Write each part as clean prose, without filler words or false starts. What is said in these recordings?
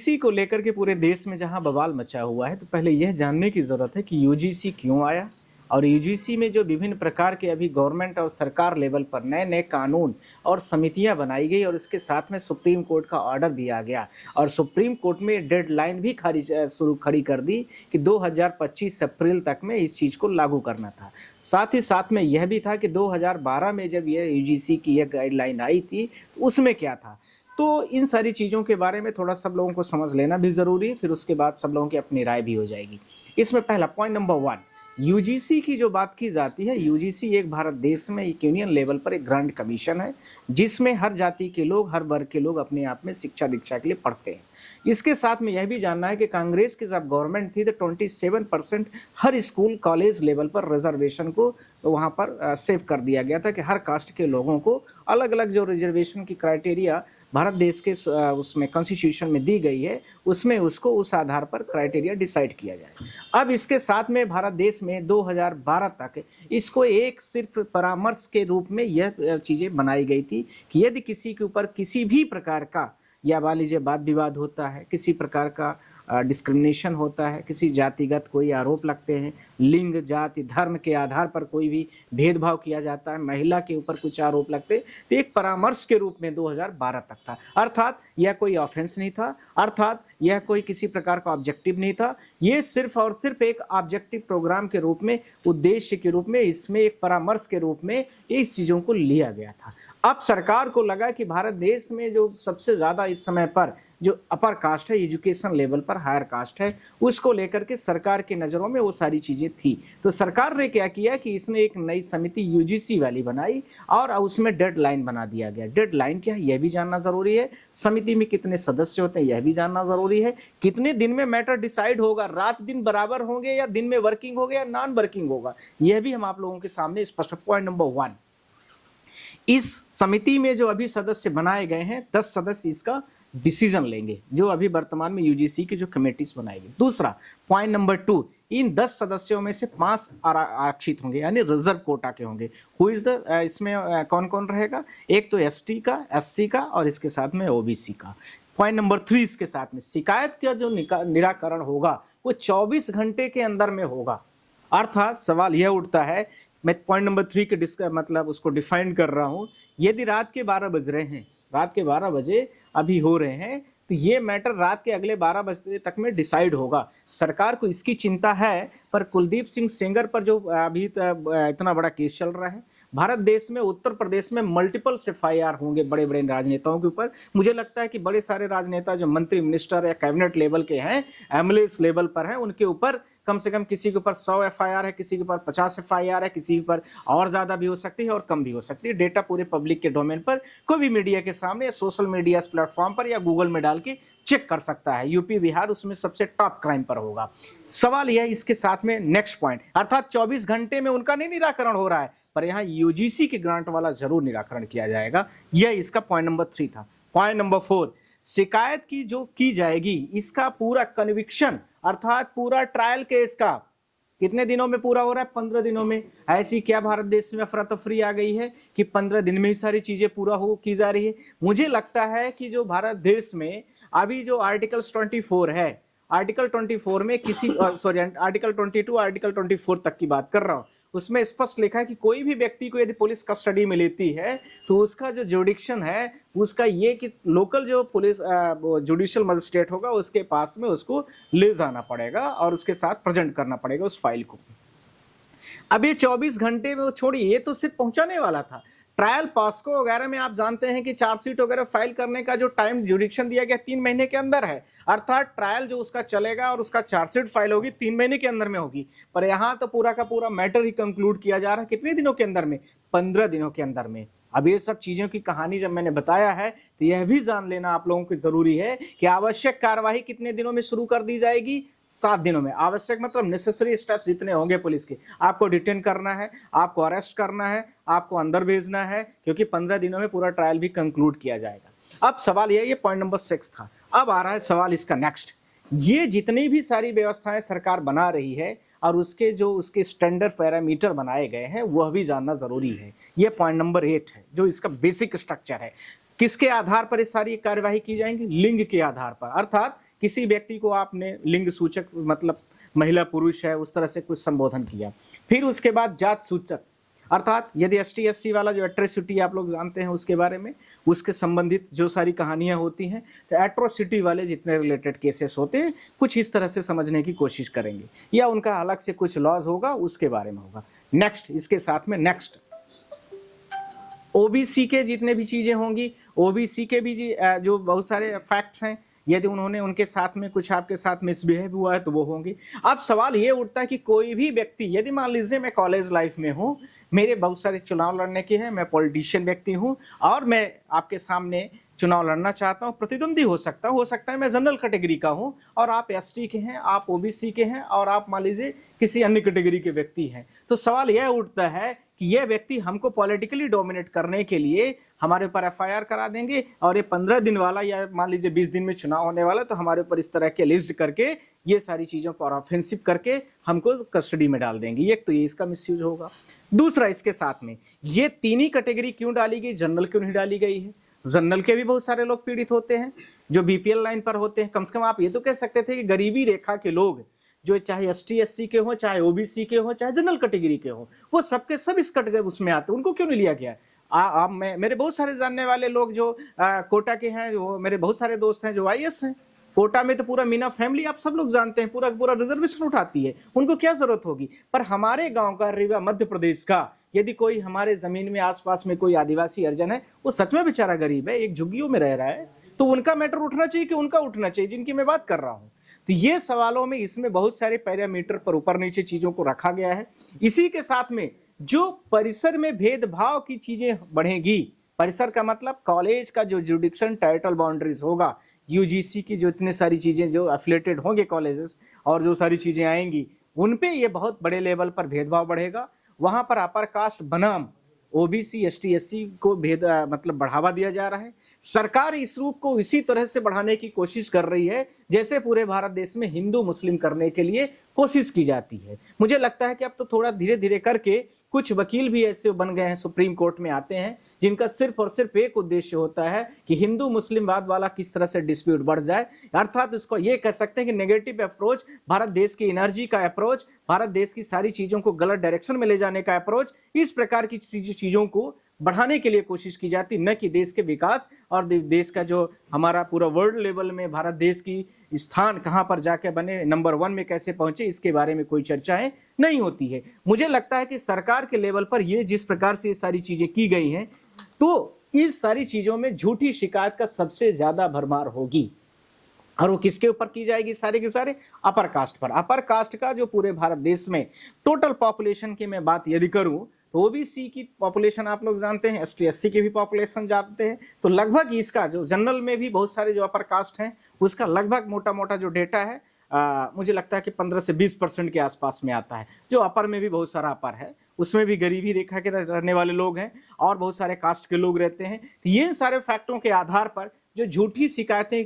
UGC को लेकर के पूरे देश में जहां बवाल मचा हुआ है, तो पहले यह जानने की जरूरत है कि यूजीसी क्यों आया और यूजीसी में जो विभिन्न प्रकार के अभी गवर्नमेंट और सरकार लेवल पर नए नए कानून और समितियां बनाई गई और इसके साथ में सुप्रीम कोर्ट का ऑर्डर भी आ गया और सुप्रीम कोर्ट में डेडलाइन भी खड़ी कर दी कि 2025 अप्रैल तक में इस चीज को लागू करना था। साथ ही साथ में यह भी था कि 2012 में जब यह यूजीसी की यह गाइडलाइन आई थी तो उसमें क्या था। तो इन सारी चीज़ों के बारे में थोड़ा सब लोगों को समझ लेना भी ज़रूरी है, फिर उसके बाद सब लोगों की अपनी राय भी हो जाएगी। इसमें पहला पॉइंट नंबर 1, यूजीसी की जो बात की जाती है, यूजीसी एक भारत देश में एक यूनियन लेवल पर एक ग्रांट कमीशन है जिसमें हर जाति के लोग, हर वर्ग के लोग अपने आप में शिक्षा दीक्षा के लिए पढ़ते हैं। इसके साथ में यह भी जानना है कि कांग्रेस की जब गवर्नमेंट थी तो 27% हर स्कूल कॉलेज लेवल पर रिजर्वेशन को वहाँ पर सेव कर दिया गया था कि हर कास्ट के लोगों को अलग अलग जो रिजर्वेशन की क्राइटेरिया भारत देश के उसमें कॉन्स्टिट्यूशन में दी गई है उसमें उसको उस आधार पर क्राइटेरिया डिसाइड किया जाए। अब इसके साथ में भारत देश में 2012 तक इसको एक सिर्फ परामर्श के रूप में यह चीज़ें बनाई गई थी कि यदि किसी के ऊपर किसी भी प्रकार का या मान लीजिए वाद विवाद होता है, किसी प्रकार का डिस्क्रिमिनेशन होता है, किसी जातिगत कोई आरोप लगते हैं, लिंग जाति धर्म के आधार पर कोई भी भेदभाव किया जाता है, महिला के ऊपर कुछ आरोप लगते, तो एक परामर्श के रूप में 2012 तक था। अर्थात यह कोई ऑफेंस नहीं था, अर्थात यह कोई किसी प्रकार का ऑब्जेक्टिव नहीं था, ये सिर्फ और सिर्फ एक ऑब्जेक्टिव प्रोग्राम के रूप में, उद्देश्य के रूप में, इसमें एक परामर्श के रूप में इस चीज़ों को लिया गया था। अब सरकार को लगा कि भारत देश में जो सबसे ज़्यादा इस समय पर जो अपर कास्ट है, एजुकेशन लेवल पर हायर कास्ट है, उसको लेकर के सरकार की नज़रों में वो सारी चीज़ें थी। तो सरकार ने क्या किया कि इसने एक नई समिति यूजीसी वाली बनाई और उसमें डेडलाइन बना दिया गया। डेडलाइन क्या है यह भी जानना ज़रूरी है, समिति में कितने सदस्य होते हैं यह भी जानना ज़रूरी है, कितने दिन में मैटर डिसाइड होगा, रात दिन बराबर होंगे या दिन में वर्किंग होगा या नॉन वर्किंग होगा, यह भी हम आप लोगों के सामने स्पष्ट। पॉइंट नंबर 1, इस समिति में जो अभी सदस्य बनाए गए हैं 10 सदस्य इसका डिसीजन लेंगे, जो अभी वर्तमान में यूजीसी की जो कमेटीज बनाएगी। दूसरा पॉइंट नंबर 2, इन 10 सदस्यों में से 5 आरक्षित होंगे यानी रिजर्व कोटा के होंगे। हु इज द इसमें कौन कौन रहेगा, एक तो एसटी का, एससी का और इसके साथ में ओबीसी का। पॉइंट नंबर 3, इसके साथ में शिकायत का जो निराकरण होगा वो 24 घंटे के अंदर में होगा। अर्थात सवाल यह उठता है, मैं पॉइंट नंबर 3 के मतलब उसको डिफाइन कर रहा हूं, यदि रात के 12 बज रहे हैं, रात के 12 बजे अभी हो रहे हैं, तो ये मैटर रात के अगले 12 बजे तक में डिसाइड होगा। सरकार को इसकी चिंता है, पर कुलदीप सिंह सेंगर पर जो अभी इतना बड़ा केस चल रहा है, भारत देश में उत्तर प्रदेश में मल्टीपल एफआईआर होंगे बड़े बड़े राजनेताओं के ऊपर। मुझे लगता है कि बड़े सारे राजनेता जो मंत्री मिनिस्टर या कैबिनेट लेवल के हैं, एमएलए लेवल पर हैं, उनके ऊपर कम से कम किसी के ऊपर 100 एफआईआर है, किसी के ऊपर 50 एफआईआर है, किसी के ऊपर और ज्यादा भी हो सकती है और कम भी हो सकती है। डेटा पूरे पब्लिक के डोमेन पर कोई भी मीडिया के सामने या सोशल मीडिया प्लेटफॉर्म पर या गूगल में डाल के चेक कर सकता है। यूपी बिहार उसमें सबसे टॉप क्राइम पर होगा। सवाल यह इसके साथ में नेक्स्ट पॉइंट, अर्थात 24 घंटे में उनका नहीं निराकरण हो रहा है, पर यहाँ यूजीसी के ग्रांट वाला जरूर निराकरण किया जाएगा। यह इसका पॉइंट नंबर 3 था। पॉइंट नंबर 4, शिकायत की जो की जाएगी इसका पूरा कन्विक्शन अर्थात पूरा ट्रायल केस का कितने दिनों में पूरा हो रहा है, 15 दिनों में। ऐसी क्या भारत देश में अफरा तफरी आ गई है कि 15 दिन में ही सारी चीजें पूरा हो की जा रही है। मुझे लगता है कि जो भारत देश में अभी जो आर्टिकल 24 है, आर्टिकल 24 में किसी आर्टिकल 22 आर्टिकल 24 तक की बात कर रहा हूं, उसमें स्पष्ट लिखा है कि कोई भी व्यक्ति को यदि पुलिस कस्टडी में लेती है तो उसका जो जुडिक्शन है उसका ये कि लोकल जो पुलिस जुडिशियल मजिस्ट्रेट होगा उसके पास में उसको ले जाना पड़ेगा और उसके साथ प्रेजेंट करना पड़ेगा उस फाइल को। अब ये 24 घंटे में वो छोड़िए, ये तो सिर्फ पहुंचाने वाला था। ट्रायल पॉस्को वगैरह में आप जानते हैं कि चार्जशीट वगैरह फाइल करने का जो टाइम जुडिक्शन दिया गया 3 महीने के अंदर है, अर्थात ट्रायल जो उसका चलेगा और उसका चार्जशीट फाइल होगी 3 महीने के अंदर में होगी। पर यहाँ तो पूरा का पूरा मैटर ही कंक्लूड किया जा रहा है कितने दिनों के अंदर में, 15 दिनों के अंदर में। अब ये सब चीजों की कहानी जब मैंने बताया है तो यह भी जान लेना आप लोगों को जरूरी है कि आवश्यक कार्यवाही कितने दिनों में शुरू कर दी जाएगी, 7 दिनों में। आवश्यक मतलब नेसेसरी स्टेप्स जितने होंगे पुलिस के, आपको डिटेन करना है, आपको अरेस्ट करना है, आपको अंदर भेजना है, क्योंकि 15 दिनों में पूरा ट्रायल भी कंक्लूड किया जाएगा। अब सवाल ये पॉइंट नंबर 6 था। अब आ रहा है सवाल इसका नेक्स्ट, ये जितनी भी सारी व्यवस्थाएं सरकार बना रही है और उसके स्टैंडर्ड पैरामीटर बनाए गए हैं वह भी जानना जरूरी है। यह पॉइंट नंबर 8 है जो इसका बेसिक स्ट्रक्चर है। किसके आधार पर ये सारी कार्यवाही की जाएंगी, लिंग के आधार पर। अर्थात किसी व्यक्ति को आपने लिंग सूचक मतलब महिला पुरुष है उस तरह से कुछ संबोधन किया। फिर उसके बाद जात सूचक, अर्थात यदि एसटी एससी वाला जो एट्रोसिटी आप लोग जानते हैं उसके बारे में, उसके संबंधित जो सारी कहानियां होती हैं, तो एट्रोसिटी वाले जितने रिलेटेड केसेस होते हैं कुछ इस तरह से समझने की कोशिश करेंगे, या उनका अलग से कुछ लॉज होगा उसके बारे में होगा। नेक्स्ट, इसके साथ में नेक्स्ट ओबीसी के जितने भी चीजें होंगी, ओबीसी के भी जो बहुत सारे फैक्ट्स हैं, यदि उन्होंने उनके साथ में कुछ आपके साथ मिसबिहेव हुआ है तो वो होंगे। अब सवाल ये उठता है कि कोई भी व्यक्ति, यदि मान लीजिए मैं कॉलेज लाइफ में हूँ, मेरे बहुत सारे चुनाव लड़ने के हैं, मैं पॉलिटिशियन व्यक्ति हूँ और मैं आपके सामने चुनाव लड़ना चाहता हूँ, प्रतिद्वंदी हो सकता है मैं जनरल कैटेगरी का हूँ और आप एसटी के हैं, आप ओबीसी के हैं और आप मान लीजिए किसी अन्य कैटेगरी के व्यक्ति हैं, तो सवाल यह उठता है कि यह व्यक्ति हमको पॉलिटिकली डोमिनेट करने के लिए हमारे ऊपर एफआईआर करा देंगे और ये 15 दिन वाला या मान लीजिए 20 दिन में चुनाव होने वाला, तो हमारे ऊपर इस तरह के लिस्ट करके ये सारी चीजों पर ऑफेंसिव करके हमको कस्टडी में डाल देंगे। एक तो ये इसका मिसयूज होगा। दूसरा, इसके साथ में ये तीन ही कैटेगरी क्यों डाली गई, जनरल क्यों नहीं डाली गई है? जनरल के भी बहुत सारे लोग पीड़ित होते हैं जो बीपीएल लाइन पर होते हैं। कम से कम आप ये तो कह सकते थे कि गरीबी रेखा के लोग जो चाहे एसटी एससी के हो, चाहे ओबीसी के हो, चाहे जनरल कैटेगरी के हो, वो सबके सब इस कैटेगरी उसमें आते हैं, उनको क्यों नहीं लिया गया? मेरे बहुत सारे जानने वाले लोग जो कोटा के हैं, वो मेरे बहुत सारे दोस्त हैं जो आईएएस हैं। कोटा में तो पूरा मीना फैमिली आप सब लोग जानते हैं पूरा रिजर्वेशन उठाती है, उनको क्या जरूरत होगी? पर हमारे गांव का, रीवा मध्य प्रदेश का, यदि कोई हमारे जमीन में आसपास में कोई आदिवासी अर्जन है, वो सच में बेचारा गरीब है, एक झुग्गियों में रह रहा है, तो उनका मैटर उठना चाहिए कि उनका उठना चाहिए जिनकी मैं बात कर रहा हूं। तो ये सवालों में इसमें बहुत सारे पैरामीटर पर ऊपर नीचे चीजों को रखा गया है। इसी के साथ में जो परिसर में भेदभाव की चीजें बढ़ेगी, परिसर का मतलब कॉलेज का जो जुडिक्शन टाइटल बाउंड्रीज होगा, यूजीसी की जो इतनी सारी चीजें जो एफिलेटेड होंगे कॉलेजेस और जो सारी चीजें आएंगी, उनपे ये बहुत बड़े लेवल पर भेदभाव बढ़ेगा। वहां पर अपर कास्ट बनाम ओबीसी एसटी एससी को मतलब बढ़ावा दिया जा रहा है। सरकार इस रूप को इसी तरह से बढ़ाने की कोशिश कर रही है जैसे पूरे भारत देश में हिंदू मुस्लिम करने के लिए कोशिश की जाती है। मुझे लगता है कि अब तो थोड़ा धीरे धीरे करके कुछ वकील भी ऐसे बन गए हैं, सुप्रीम कोर्ट में आते हैं, जिनका सिर्फ और सिर्फ एक उद्देश्य होता है कि हिंदू मुस्लिमवाद वाला किस तरह से डिस्प्यूट बढ़ जाए। अर्थात इसको ये कह सकते हैं कि नेगेटिव अप्रोच, भारत देश की एनर्जी का अप्रोच, भारत देश की सारी चीजों को गलत डायरेक्शन में ले जाने का अप्रोच, इस प्रकार की चीजों को बढ़ाने के लिए कोशिश की जाती, न कि देश के विकास और देश का जो हमारा पूरा वर्ल्ड लेवल में भारत देश की स्थान कहां पर जाके बने, नंबर 1 में कैसे पहुंचे, इसके बारे में कोई चर्चाएं नहीं होती है। मुझे लगता है कि सरकार के लेवल पर ये जिस प्रकार से ये सारी चीजें की गई हैं, तो इस सारी चीजों में झूठी शिकायत का सबसे ज्यादा भरमार होगी। और वो किसके ऊपर की जाएगी? सारे के सारे अपर कास्ट पर। अपर कास्ट का जो पूरे भारत देश में टोटल पॉपुलेशन की मैं बात यदि करूं तो ओबीसी की पॉपुलेशन आप लोग जानते हैं, एसटी एससी की भी पॉपुलेशन जानते हैं, तो लगभग इसका जो जनरल में भी बहुत सारे जो अपर कास्ट हैं उसका लगभग मोटा मोटा जो डेटा है मुझे लगता है कि 15 से 20% के आसपास में आता है। जो अपर में भी बहुत सारा अपर है, उसमें भी गरीबी रेखा के रहने वाले लोग हैं और बहुत सारे कास्ट के लोग रहते हैं। ये सारे फैक्टरों के आधार पर जो झूठी शिकायतें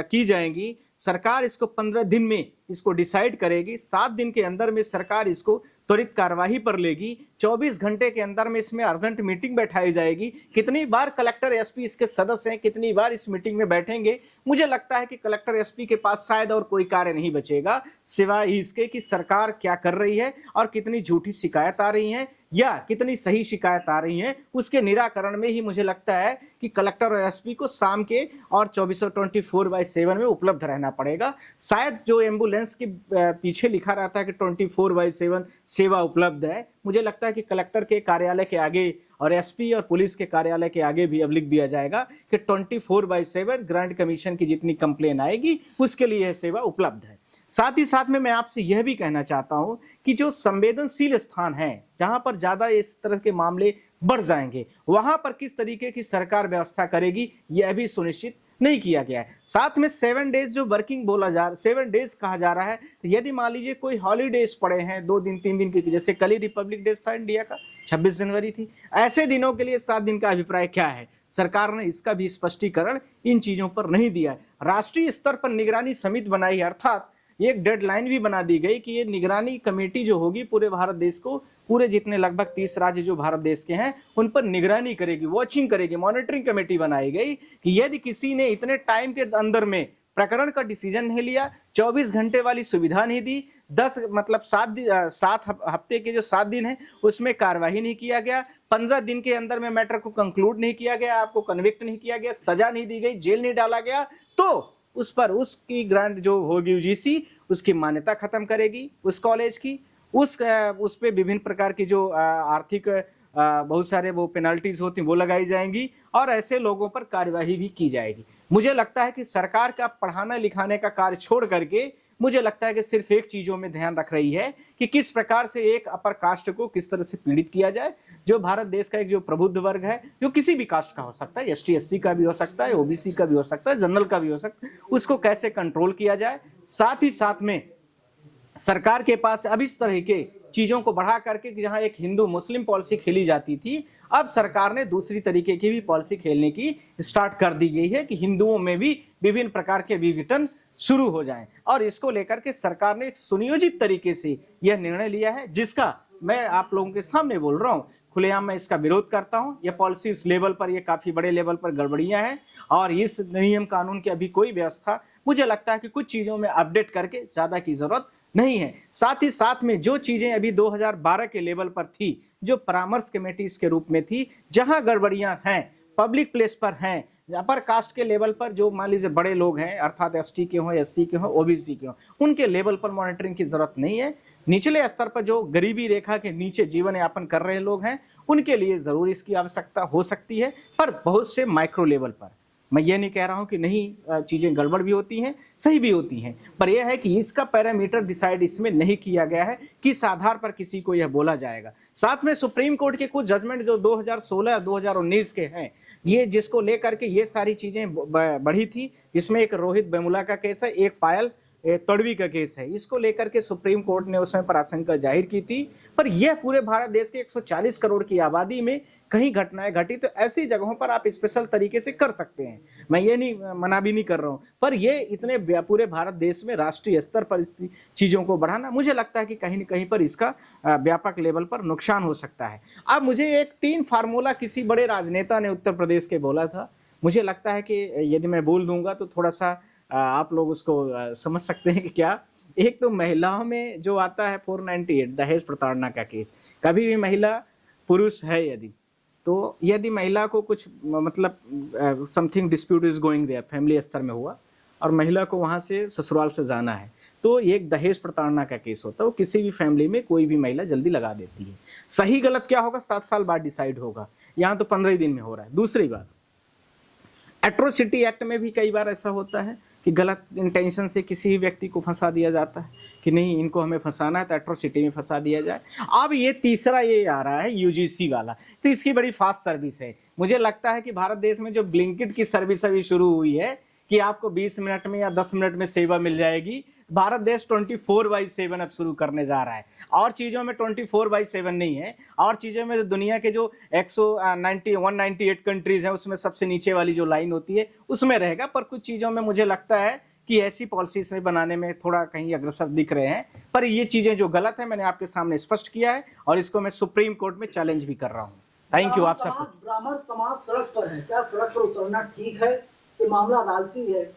की जाएंगी, सरकार इसको 15 दिन में इसको डिसाइड करेगी, 7 दिन के अंदर में सरकार इसको त्वरित कार्यवाही पर लेगी, 24 घंटे के अंदर में इसमें अर्जेंट मीटिंग बैठाई जाएगी। कितनी बार कलेक्टर एसपी इसके सदस्य हैं, कितनी बार इस मीटिंग में बैठेंगे, मुझे लगता है कि कलेक्टर एसपी के पास शायद और कोई कार्य नहीं बचेगा सिवाय इसके कि सरकार क्या कर रही है और कितनी झूठी शिकायत आ रही है या कितनी सही शिकायत आ रही है, उसके निराकरण में ही मुझे लगता है कि कलेक्टर और एसपी को शाम के और 24/7 में उपलब्ध रहना पड़ेगा। शायद जो एम्बुलेंस के पीछे लिखा रहता है कि 24/7 सेवा उपलब्ध है, मुझे लगता है कि कलेक्टर के कार्यालय के आगे और एसपी और पुलिस के कार्यालय के आगे भी अब लिख दिया जाएगा कि 24/7 ग्रांट कमीशन की जितनी कंप्लेन आएगी उसके लिए यह सेवा उपलब्ध है। साथ ही साथ में मैं आपसे यह भी कहना चाहता हूं कि जो संवेदनशील स्थान है, जहां पर ज्यादा इस तरह के मामले बढ़ जाएंगे, वहां पर किस तरीके की सरकार व्यवस्था करेगी यह भी सुनिश्चित नहीं किया गया है। साथ में 7 डेज जो वर्किंग 7 डेज कहा जा रहा है, तो यदि मान लीजिए कोई हॉलीडेज पड़े हैं 2 दिन 3 दिन के, जैसे कल ही रिपब्लिक डे था इंडिया का, 26 जनवरी थी, ऐसे दिनों के लिए 7 दिन का अभिप्राय क्या है? सरकार ने इसका भी स्पष्टीकरण इन चीजों पर नहीं दिया है। राष्ट्रीय स्तर पर निगरानी समिति बनाई है, अर्थात एक डेडलाइन भी बना दी गई कि ये निगरानी कमेटी जो होगी पूरे भारत देश को, पूरे जितने लगभग 30 राज्य जो भारत देश के हैं उन पर निगरानी करेगी, वॉचिंग करेगी, मॉनिटरिंग कमेटी बनाई गई कि यदि किसी ने इतने टाइम के अंदर में प्रकरण का डिसीजन नहीं लिया, 24 घंटे वाली सुविधा नहीं दी, 7 हफ्ते के जो 7 दिन है उसमें कार्यवाही नहीं किया गया, 15 दिन के अंदर में मैटर को कंक्लूड नहीं किया गया, आपको कन्विक्ट नहीं किया गया, सजा नहीं दी गई, जेल नहीं डाला गया, तो उस पर उसकी ग्रांट जो होगी यूजीसी उसकी मान्यता खत्म करेगी उस कॉलेज की, उस पे विभिन्न प्रकार की जो आर्थिक बहुत सारे वो पेनल्टीज होती हैं वो लगाई जाएंगी और ऐसे लोगों पर कार्यवाही भी की जाएगी। मुझे लगता है कि सरकार का पढ़ाना लिखाने का कार्य छोड़ करके मुझे लगता है कि सिर्फ एक चीजों में ध्यान रख रही है कि किस प्रकार से एक अपर कास्ट को किस तरह से पीड़ित किया जाए। जो भारत देश का एक जो प्रबुद्ध वर्ग है, जो किसी भी कास्ट का हो सकता है, एसटी एससी का भी हो सकता है, ओबीसी का भी हो सकता है, जनरल का भी हो सकता है, उसको कैसे कंट्रोल किया जाए। साथ ही साथ में सरकार के पास अब इस तरह के चीजों को बढ़ा करके जहां एक हिंदू मुस्लिम पॉलिसी खेली जाती थी, अब सरकार ने दूसरी तरीके की भी पॉलिसी खेलने की स्टार्ट कर दी गई है कि हिंदुओं में भी विभिन्न प्रकार के विघटन शुरू हो जाएं। और इसको लेकर के सरकार ने एक सुनियोजित तरीके से यह निर्णय लिया है, जिसका मैं आप लोगों के सामने बोल रहा हूं, खुलेआम मैं इसका विरोध करता हूं। यह पॉलिसी इस लेवल पर, ये काफी बड़े लेवल पर गड़बड़ियां हैं और इस नियम कानून की अभी कोई व्यवस्था मुझे लगता है कि कुछ चीजों में अपडेट करके ज्यादा की जरूरत नहीं है। साथ ही साथ में जो चीजें अभी 2012 के लेवल पर थी, जो परामर्श कमेटीज के रूप में थी, जहां गड़बड़ियां हैं, पब्लिक प्लेस पर हैं, अपर कास्ट के लेवल पर जो मान लीजिए बड़े लोग हैं, अर्थात एसटी के हों, एससी के हों, ओबीसी के हों, उनके लेवल पर मॉनिटरिंग की जरूरत नहीं है। निचले स्तर पर जो गरीबी रेखा के नीचे जीवन यापन कर रहे लोग हैं, उनके लिए जरूर इसकी आवश्यकता हो सकती है, पर बहुत से माइक्रो लेवल पर। मैं ये नहीं कह रहा हूं कि नहीं, चीजें गड़बड़ भी होती हैं, सही भी होती हैं, पर यह है कि इसका पैरामीटर डिसाइड इसमें नहीं किया गया है, किस आधार पर किसी को यह बोला जाएगा। साथ में सुप्रीम कोर्ट के कुछ जजमेंट जो 2016 2019 के हैं, ये जिसको लेकर के ये सारी चीजें बढ़ी थी, इसमें एक रोहित वेमुला का केस है, एक पायल तड़वी का केस है, इसको लेकर के सुप्रीम कोर्ट ने उस समय पर आशंका जाहिर की थी। पर यह पूरे भारत देश के 140 करोड़ की आबादी में कहीं घटनाएं घटी, तो ऐसी जगहों पर आप स्पेशल तरीके से कर सकते हैं, मैं ये नहीं मना भी नहीं कर रहा हूं, पर ये इतने पूरे भारत देश में राष्ट्रीय स्तर पर चीजों को बढ़ाना, मुझे लगता है कि कहीं न कहीं पर इसका व्यापक लेवल पर नुकसान हो सकता है। अब मुझे एक 3 फार्मूला किसी बड़े राजनेता ने उत्तर प्रदेश के बोला था, मुझे लगता है कि यदि मैं बोल दूंगा तो थोड़ा सा आप लोग उसको समझ सकते हैं कि क्या। एक तो महिलाओं में जो आता है 498 दहेज प्रताड़ना का केस, कभी भी महिला पुरुष है यदि महिला को कुछ मतलब something dispute is going there, family स्तर में हुआ और महिला को वहां से ससुराल से जाना है, तो एक दहेज प्रताड़ना का केस होता है। वो किसी भी फैमिली में कोई भी महिला जल्दी लगा देती है। सही गलत क्या होगा 7 साल बाद डिसाइड होगा, यहाँ तो 15 दिन में हो रहा है। दूसरी बात, एट्रोसिटी एक्ट में भी कई बार ऐसा होता है कि गलत इंटेंशन से किसी भी व्यक्ति को फंसा दिया जाता है कि नहीं इनको हमें फंसाना है, तो एट्रोसिटी में फंसा दिया जाए। अब ये तीसरा ये आ रहा है यूजीसी वाला, तो इसकी बड़ी फास्ट सर्विस है। मुझे लगता है कि भारत देश में जो ब्लिंकिट की सर्विस अभी शुरू हुई है कि आपको 20 मिनट में या 10 मिनट में सेवा मिल जाएगी, भारत देश 24/7 अब शुरू करने जा रहा है। और चीजों में 24/7 नहीं है, और चीजों में दुनिया के जो 198 कंट्रीज हैं उसमें सबसे नीचे वाली जो लाइन होती है उसमें रहेगा। पर कुछ चीजों में मुझे लगता है कि ऐसी पॉलिसीज में बनाने में थोड़ा कहीं अग्रसर दिख रहे हैं, पर ये चीजें जो गलत है मैंने आपके सामने स्पष्ट किया है और इसको मैं सुप्रीम कोर्ट में चैलेंज भी कर रहा हूँ। Thank you. आप सब ब्राह्मण समाज सड़क पर है, क्या सड़क पर उतरना ठीक है? ये मामला अदालती है।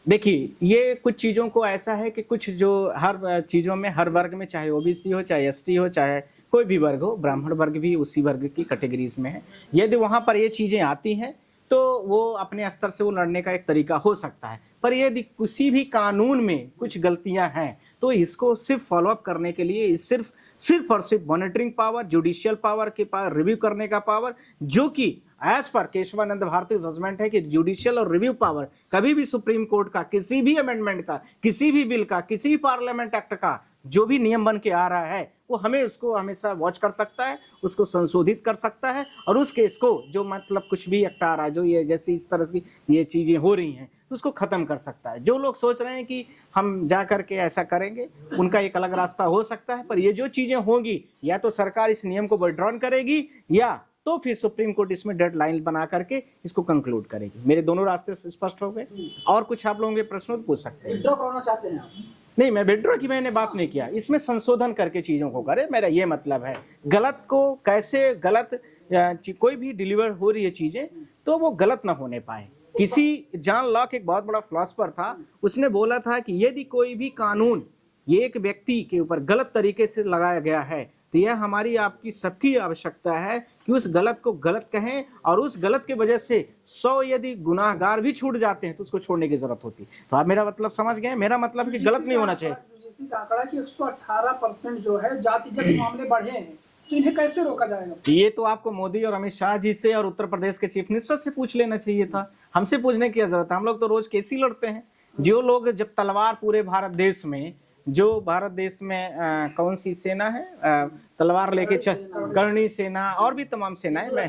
देखिए, ये कुछ चीज़ों को ऐसा है कि कुछ जो हर चीज़ों में हर वर्ग में, चाहे ओबीसी हो, चाहे एसटी हो, चाहे कोई भी वर्ग हो, ब्राह्मण वर्ग भी उसी वर्ग की कैटेगरीज में है। यदि वहाँ पर ये चीज़ें आती हैं तो वो अपने स्तर से वो लड़ने का एक तरीका हो सकता है। पर यदि किसी भी कानून में कुछ गलतियां हैं तो इसको सिर्फ फॉलोअप करने के लिए सिर्फ और सिर्फ मॉनिटरिंग पावर, जुडिशियल पावर के पास रिव्यू करने का पावर, जो कि as per Keshavananda Bharti judgement है कि जुडिशियल और रिव्यू पावर कभी भी सुप्रीम कोर्ट का किसी भी अमेंडमेंट का, किसी भी बिल का, किसी भी पार्लियामेंट एक्ट का जो भी नियम बन के आ रहा है वो हमें उसको हमेशा वॉच कर सकता है, उसको संशोधित कर सकता है और उस केस को जो मतलब कुछ भी एक्ट आ रहा है, जो ये जैसे इस तरह की ये चीजें हो रही हैं तो उसको खत्म कर सकता है। जो लोग सोच रहे हैं कि हम जा करके ऐसा करेंगे, उनका एक अलग रास्ता हो सकता है, पर ये जो चीजें होंगी या तो सरकार इस नियम को विथड्रॉ करेगी या तो फिर सुप्रीम कोर्ट इसमें डेडलाइन बना करके इसको कंक्लूड करेगी। मेरे दोनों रास्ते स्पष्ट हो गए। और कुछ आप लोगों के प्रश्न पूछ सकते हैं। विड्रॉ करना चाहते हैं आप? नहीं, मैं विड्रॉ की मैंने बात नहीं किया, इसमें संशोधन करके चीजों को करे, मेरा ये मतलब है। गलत को कैसे गलत कोई भी डिलीवर हो रही है चीजें तो वो गलत ना होने पाए, किसी जॉन लॉक एक बहुत बड़ा फिलोसफर था, उसने बोला था कि यदि कोई भी कानून ये एक व्यक्ति के ऊपर गलत तरीके से लगाया गया है तो यह हमारी आपकी सबकी आवश्यकता है कि उस गलत को गलत कहें, और उस गलत के वजह से 100 यदि गुनाहगार भी छूट जाते हैं तो उसको छोड़ने की जरूरत होती है। तो आप मेरा मतलब समझ गए, मेरा मतलब कि गलत नहीं होना चाहिए। यूजीसी का आंकड़ा कि 118% जो है जातिगत मामले बढ़े हैं, तो इन्हें कैसे रोका जाएगा? ये तो आपको मोदी और अमित शाह जी से और उत्तर प्रदेश के चीफ मिनिस्टर से पूछ लेना चाहिए था, हमसे पूछने की जरूरत है। हम लोग तो रोज केस ही लड़ते हैं। जो लोग जब तलवार पूरे भारत देश में, जो भारत देश में कौन सी सेना है तलवार लेके करणी सेना और भी तमाम सेनाएं, मैं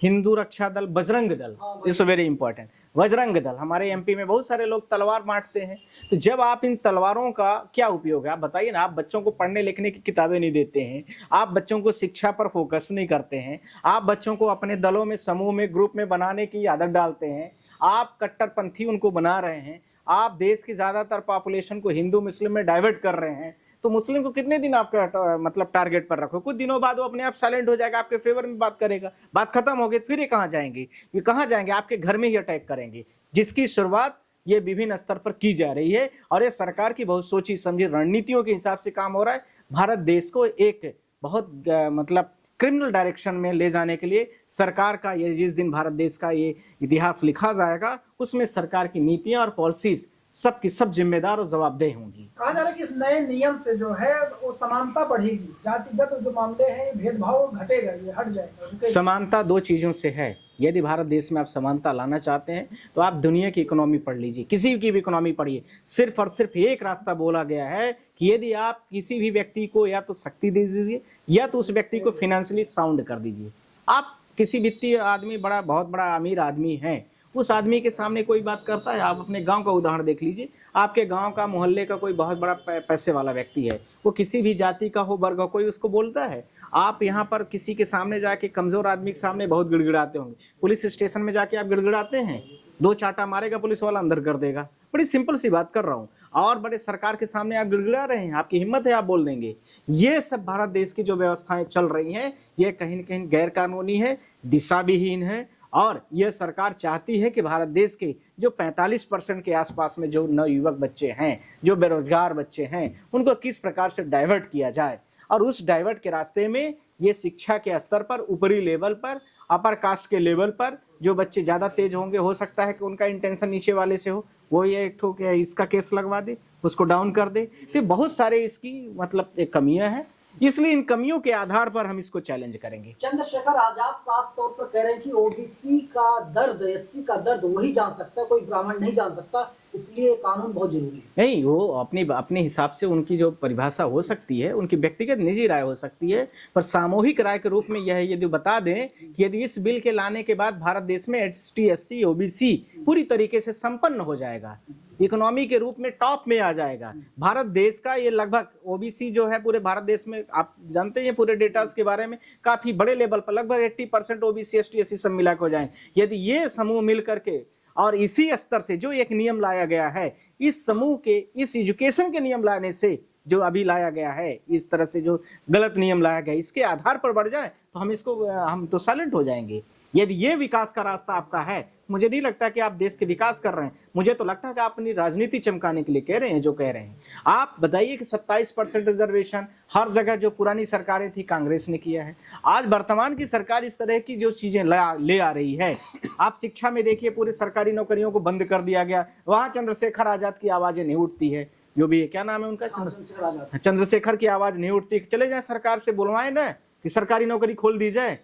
हिंदू रक्षा दल, Bajrang Dal, it's very important, Bajrang Dal, हमारे एमपी में बहुत सारे लोग तलवार बांटते हैं। तो जब आप इन तलवारों का क्या उपयोग है आप बताइए ना। आप बच्चों को पढ़ने लिखने की किताबें नहीं देते हैं, आप बच्चों को शिक्षा पर फोकस नहीं करते हैं, आप बच्चों को अपने दलों में, समूह में, ग्रुप में बनाने की आदत डालते हैं, आप कट्टरपंथी उनको बना रहे हैं, आप देश की ज्यादातर पॉपुलेशन को हिंदू मुस्लिम में डाइवर्ट कर रहे हैं। तो मुस्लिम को कितने दिन आपका मतलब टारगेट पर रखो, कुछ दिनों बाद वो अपने आप साइलेंट हो जाएगा, आपके फेवर में बात करेगा, बात खत्म हो गई, फिर ये कहाँ जाएंगे? ये कहाँ जाएंगे? आपके घर में ही अटैक करेंगे, जिसकी शुरुआत ये विभिन्न स्तर पर की जा रही है। और ये सरकार की बहुत सोची समझी रणनीतियों के हिसाब से काम हो रहा है। भारत देश को एक बहुत मतलब क्रिमिनल डायरेक्शन में ले जाने के लिए सरकार का ये, जिस दिन भारत देश का ये इतिहास लिखा जाएगा, उसमें सरकार की नीतियां और पॉलिसीज सबकी सब जिम्मेदार और जवाबदेह होंगी। कहा जा रहा है कि इस नए नियम से जो है वो समानता बढ़ेगी, जातिगत जो मामले हैं भेदभाव घटेगा, ये हट जाएगा। समानता दो चीजों से है। यदि भारत देश में आप समानता लाना चाहते हैं तो आप दुनिया की इकोनॉमी पढ़ लीजिए, किसी की भी इकोनॉमी पढ़िए। सिर्फ और सिर्फ एक रास्ता बोला गया है कि यदि आप किसी भी व्यक्ति को या तो शक्ति दे दीजिए या तो उस व्यक्ति को फाइनेंशियली साउंड कर दीजिए। आप किसी वित्तीय आदमी, बड़ा बहुत बड़ा अमीर आदमी है, उस आदमी के सामने कोई बात करता है, आप अपने गांव का उदाहरण देख लीजिए। आपके गांव का, मोहल्ले का कोई बहुत बड़ा पैसे वाला व्यक्ति है, वो किसी भी जाति का हो, वर्ग हो, कोई उसको बोलता है। आप यहाँ पर किसी के सामने जाके, कमजोर आदमी के सामने बहुत गिड़गिड़ाते होंगे। पुलिस स्टेशन में जाके आप गिड़गिड़ाते हैं, 2 चाटा मारेगा पुलिस वाला, अंदर कर देगा। बड़ी सिंपल सी बात कर रहा हूँ। और बड़े सरकार के सामने आप गिड़गिड़ा रहे हैं, आपकी हिम्मत है, आप बोल देंगे। ये सब भारत देश की जो व्यवस्थाएं चल रही हैं, ये कहीं न कहीं गैर कानूनी है, दिशा विहीन है। और यह सरकार चाहती है कि भारत देश के जो 45% के आसपास में जो नवयुवक बच्चे हैं, जो बेरोजगार बच्चे हैं, उनको किस प्रकार से डाइवर्ट किया जाए। और उस डाइवर्ट के रास्ते में ये शिक्षा के स्तर पर, ऊपरी लेवल पर, अपर कास्ट के लेवल पर जो बच्चे ज्यादा तेज होंगे, हो सकता है कि उनका इंटेंशन नीचे वाले से हो, वो ये एक ठो इसका केस लगवा दे, उसको डाउन कर दे। तो बहुत सारे इसकी मतलब एक कमियां हैं, इसलिए इन कमियों के आधार पर हम इसको चैलेंज करेंगे। चंद्रशेखर आजाद साफ तौर पर कह रहे हैं कि ओबीसी का दर्द, एससी का दर्द वही जान सकता है, कोई ब्राह्मण नहीं जान सकता, इसलिए कानून बहुत जरूरी है। नहीं, वो अपने हिसाब से उनकी जो परिभाषा हो सकती है, उनकी व्यक्तिगत निजी राय हो सकती है, पर सामूहिक राय के रूप में यह यदि बता दें कि यदि इस बिल के लाने के बाद भारत देश में एसटी, एससी, ओबीसी पूरी तरीके से संपन्न हो जाएगा, इकोनॉमी के रूप में टॉप में आ जाएगा भारत देश का। ये लगभग ओबीसी जो है पूरे भारत देश में, आप जानते हैं पूरे डेटास के बारे में, काफी बड़े लेवल पर लगभग 80% ओबीसी, एसटी, एससी सब मिला के हो जाए। यदि ये समूह मिल करके और इसी स्तर से जो एक नियम लाया गया है, इस समूह के, इस एजुकेशन के नियम लाने से जो अभी लाया गया है, इस तरह से जो गलत नियम लाया गया, इसके आधार पर बढ़ जाए तो हम तो साइलेंट हो जाएंगे। यदि ये विकास का रास्ता आपका है, मुझे नहीं लगता कि आप देश के विकास कर रहे हैं। मुझे तो लगता है कि आप अपनी राजनीति चमकाने के लिए कह रहे हैं जो कह रहे हैं। आप बताइए कि 27% रिजर्वेशन हर जगह जो पुरानी सरकारें थी, कांग्रेस ने किया है। आज वर्तमान की सरकार इस तरह की जो चीजें ले आ रही है, आप शिक्षा में देखिए, पूरी सरकारी नौकरियों को बंद कर दिया गया, वहां चंद्रशेखर आजाद की आवाजें नहीं उठती है। जो भी क्या नाम है उनका, चंद्रशेखर की आवाज नहीं उठती। चले जाए सरकार से बुलवाए ना कि सरकारी नौकरी खोल दी जाए।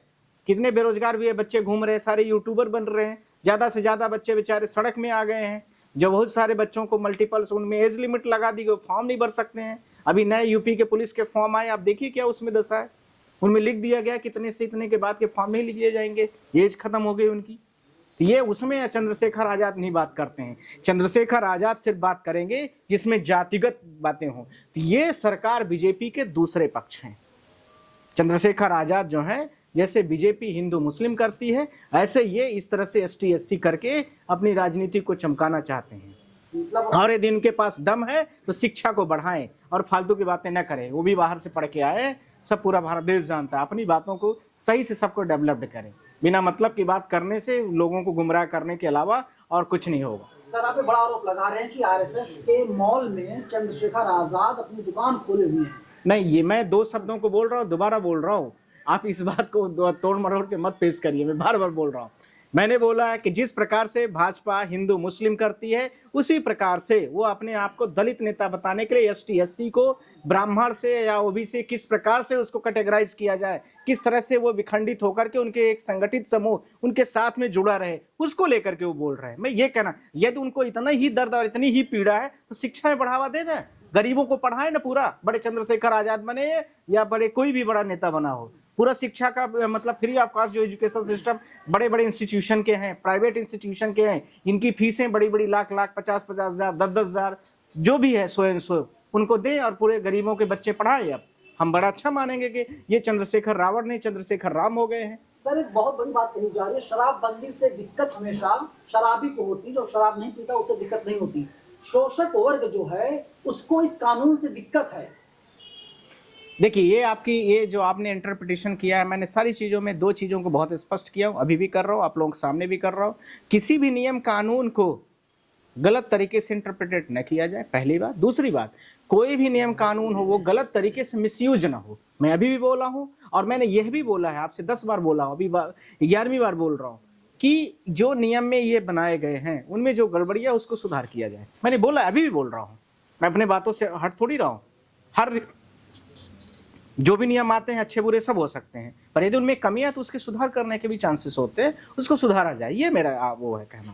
कितने बेरोजगार भी है, बच्चे घूम रहे हैं, सारे यूट्यूबर बन रहे हैं, ज्यादा से ज्यादा बच्चे बेचारे सड़क में आ गए हैं। जो बहुत सारे बच्चों को मल्टीपल्स, उनमें एज लिमिट लगा दी गई, फॉर्म नहीं भर सकते हैं। अभी नए यूपी के पुलिस के फॉर्म आए, आप देखिए क्या उसमें दशा है। उनमें लिख दिया गया कितने से इतने के बाद के फॉर्म नहीं लिए जाएंगे, एज खत्म हो गई उनकी। तो ये उसमें चंद्रशेखर आजाद नहीं बात करते हैं। चंद्रशेखर आजाद सिर्फ बात करेंगे जिसमें जातिगत बातें हों। तो ये सरकार बीजेपी के दूसरे पक्ष हैं। चंद्रशेखर आजाद जो है, जैसे बीजेपी हिंदू मुस्लिम करती है, ऐसे ये इस तरह से एसटी, एससी करके अपनी राजनीति को चमकाना चाहते हैं। और यदि उनके पास दम है तो शिक्षा को बढ़ाएं और फालतू की बातें न करें। वो भी बाहर से पढ़ के आए, सब पूरा भारत देश जानता है। अपनी बातों को सही से सबको डेवलप्ड करें, बिना मतलब की बात करने से लोगों को गुमराह करने के अलावा और कुछ नहीं होगा। सर आप ये बड़ा आरोप लगा रहे हैं कि आरएसएस के मॉल में चंद्रशेखर आजाद अपनी दुकान खोले हुए हैं। नहीं, ये मैं 2 शब्दों को बोल रहा हूँ, दोबारा बोल रहा हूँ। आप इस बात को तोड़ मरोड़ के मत पेश करिए, मैं बार बार बोल रहा हूँ। मैंने बोला है कि जिस प्रकार से भाजपा हिंदू मुस्लिम करती है, उसी प्रकार से वो अपने आप को दलित नेता बताने के लिए एसटी एससी को ब्राह्मण से या ओबीसी किस प्रकार से उसको कैटेगराइज किया जाए, किस तरह से वो विखंडित होकर के उनके एक संगठित समूह उनके साथ में जुड़ा रहे, उसको लेकर के वो बोल रहे हैं। मैं ये कहना, यदि उनको इतना ही दर्द और इतनी ही पीड़ा है तो शिक्षा में बढ़ावा देना, गरीबों को पढ़ाए ना पूरा। बड़े चंद्रशेखर आजाद बने या बड़े कोई भी बड़ा नेता बना हो, पूरा शिक्षा का मतलब फ्री ऑफ कॉस्ट जो एजुकेशन सिस्टम बड़े बड़े इंस्टीट्यूशन के हैं, प्राइवेट इंस्टीट्यूशन के हैं, इनकी फीसें बड़ी बड़ी लाख 50-50 हजार 10-10 हजार जो भी है सो उनको दें और पूरे गरीबों के बच्चे पढ़ाएं। अब हम बड़ा अच्छा मानेंगे कि ये चंद्रशेखर रावण नहीं चंद्रशेखर राम हो गए हैं। सर एक बहुत बड़ी बात कही जा रही है, शराबबंदी से दिक्कत हमेशा शराबी को होती, जो शराब नहीं पीता उसे दिक्कत नहीं होती। शोषक वर्ग जो है उसको इस कानून से दिक्कत है। देखिए, ये आपकी ये जो आपने इंटरप्रिटेशन किया है, मैंने सारी चीज़ों में 2 चीज़ों को बहुत स्पष्ट किया हूँ, अभी भी कर रहा हूँ, आप लोगों के सामने भी कर रहा हूँ। किसी भी नियम कानून को गलत तरीके से इंटरप्रिटेट न किया जाए, पहली बात। दूसरी बात, कोई भी नियम कानून हो वो गलत तरीके से मिसयूज ना हो। मैं अभी भी बोला हूँ और मैंने यह भी बोला है, आपसे 10 बार बोला हूँ, अभी 11वीं बार बोल रहा हूँ कि जो नियम में ये बनाए गए हैं उनमें जो गड़बड़ियाँ उसको सुधार किया जाए। मैंने बोला, अभी भी बोल रहा हूँ, मैं अपने बातों से हट थोड़ी रहा हूँ। हर जो भी नियम आते हैं अच्छे बुरे सब हो सकते हैं, पर यदि उनमें कमियां तो उसके सुधार करने के भी चांसेस होते हैं, उसको सुधारा जाए। ये मेरा वो है कहना।